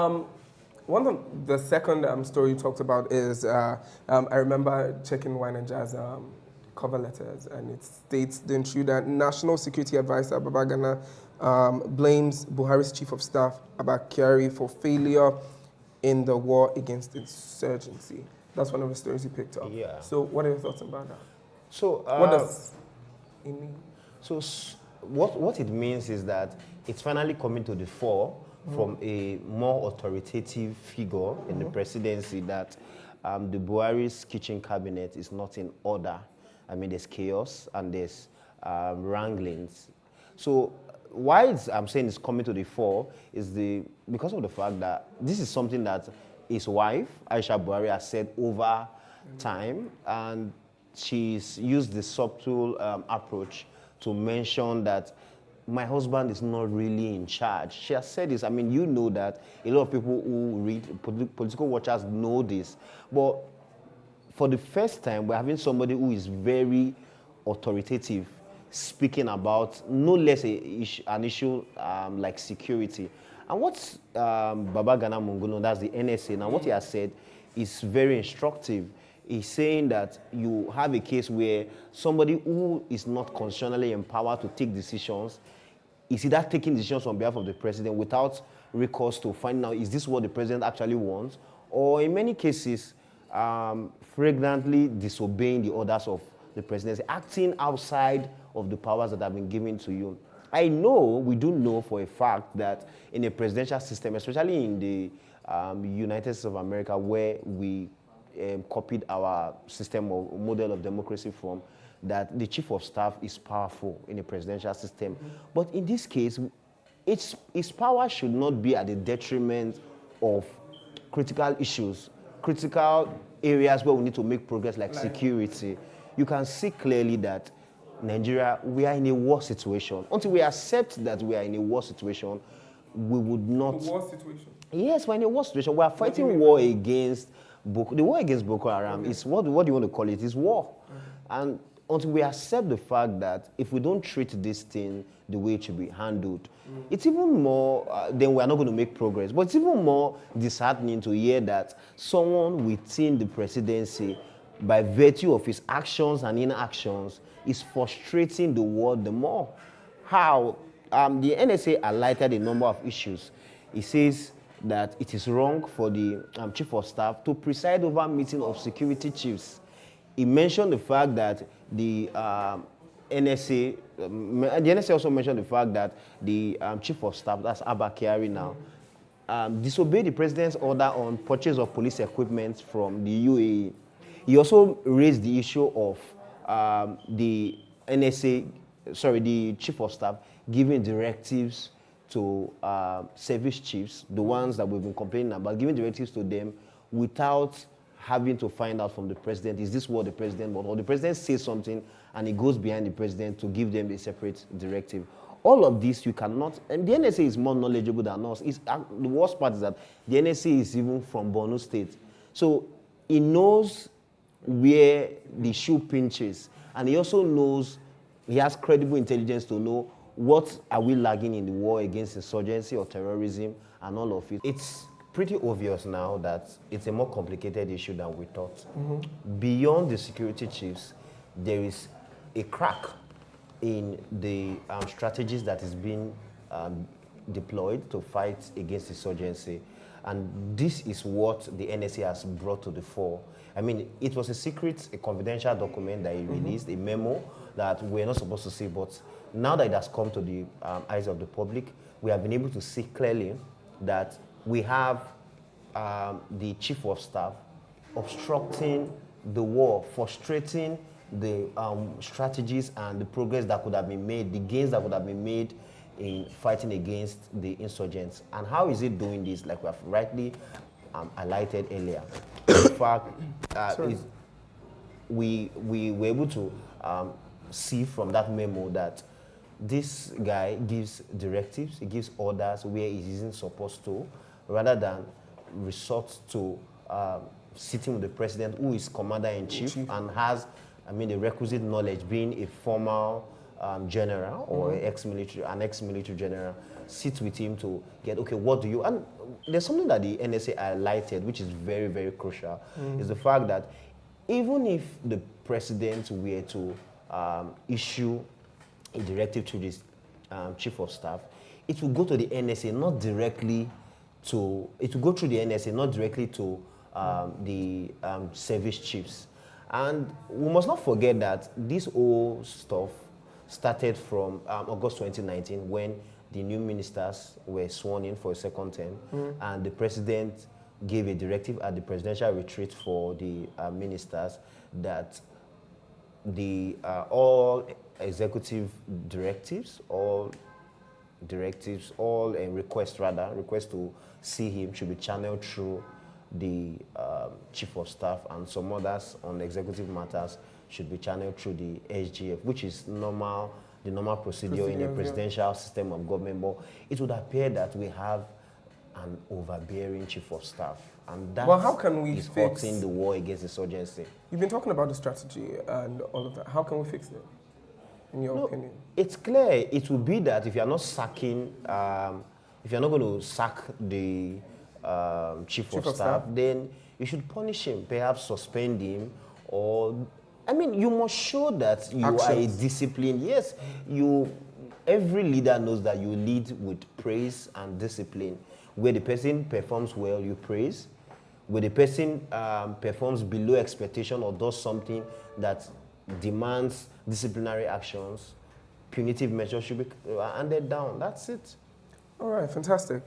One of the second story you talked about is I remember checking Wine and Jazz cover letters, and it states the intruder, National Security Advisor Babagana, blames Buhari's Chief of Staff Abakari for failure in the war against insurgency. That's one of the stories you picked up. Yeah. So, what are your thoughts about that? So, What does it mean? So what it means is that it's finally coming to the fore from a more authoritative figure in the presidency that the Buhari's kitchen cabinet is not in order. I mean, there's chaos and there's wranglings. So why I'm saying it's coming to the fore is because of the fact that this is something that his wife, Aisha Buhari, has said over time, and she's used the subtle approach to mention that my husband is not really in charge. She has said this. I mean, you know that a lot of people who read, political watchers know this. But for the first time, we're having somebody who is very authoritative speaking about no less an issue like security. And what Babagana Monguno, that's the NSA, now what he has said is very instructive. He's saying that you have a case where somebody who is not constitutionally empowered to take decisions is either taking decisions on behalf of the president without recourse to find out is this what the president actually wants, or in many cases, flagrantly disobeying the orders of the presidency, acting outside of the powers that have been given to you. We do know for a fact that in a presidential system, especially in the United States of America, where we copied our system or model of democracy from, that the chief of staff is powerful in a presidential system. But in this case, its power should not be at the detriment of critical issues, critical areas where we need to make progress like security. You can see clearly that Nigeria, we are in a war situation. Until we accept that we are in a war situation, we would not... A war situation? Yes, we're in a war situation. We are fighting war against the war against Boko Haram is what do you want to call it? It's war. And until we accept the fact that if we don't treat this thing the way it should be handled, it's even more, then we are not going to make progress. But it's even more disheartening to hear that someone within the presidency, by virtue of his actions and inactions, is frustrating the world the more. How? The NSA highlighted a number of issues. It says that it is wrong for the chief of staff to preside over a meeting of security chiefs. He mentioned the fact that the NSA also mentioned the fact that the chief of staff, that's Abba Kyari now, disobeyed the president's order on purchase of police equipment from the UAE. He also raised the issue of the chief of staff giving directives to service chiefs, the ones that we've been complaining about, giving directives to them without having to find out from the president, is this what the president wants? Or the president says something and he goes behind the president to give them a separate directive. All of this you cannot, and the NSA is more knowledgeable than us. The worst part is that the NSA is even from Borno State. So he knows where the shoe pinches, and he also knows, he has credible intelligence to know what are we lagging in the war against insurgency or terrorism and all of it. It's pretty obvious now that it's a more complicated issue than we thought. Beyond the security chiefs, there is a crack in the strategies that is being deployed to fight against insurgency. And this is what the NSA has brought to the fore. I mean, it was a confidential document that he released, a memo that we're not supposed to see, but now that it has come to the eyes of the public, we have been able to see clearly that we have the chief of staff obstructing the war, frustrating the strategies and the progress that could have been made, the gains that would have been made in fighting against the insurgents. And how is it doing this? Like we have rightly highlighted earlier. In fact, we were able to see from that memo that this guy gives directives, he gives orders where he isn't supposed to, rather than resort to sitting with the president, who is commander-in-chief and has, the requisite knowledge, being a former general or an ex-military general, sit with him to get, okay, what do you, and there's something that the NSA highlighted, which is very, very crucial, is the fact that even if the president were to issue a directive to this chief of staff, it will go to the NSA, not directly to, it will go through the NSA, not directly to the service chiefs. And we must not forget that this whole stuff started from August 2019 when the new ministers were sworn in for a second term, and the president gave a directive at the presidential retreat for the ministers that the all executive directives, all requests to see him should be channeled through the chief of staff, and some others on executive matters should be channeled through the SGF, which is the normal procedure in a presidential system of government. But it would appear that we have an overbearing chief of staff, and that how can we is fix hurting the war against insurgency. You've been talking about the strategy and all of that. How can we fix it, in your opinion? It's clear. It will be that if you're not sacking, if you're not going to sack the chief of staff, then you should punish him, perhaps suspend him, or, I mean, you must show that you are a disciplined. Yes, every leader knows that you lead with praise and discipline. Where the person performs well, you praise. Where the person performs below expectation or does something that demands disciplinary actions, punitive measures should be handed down. That's it. All right, fantastic.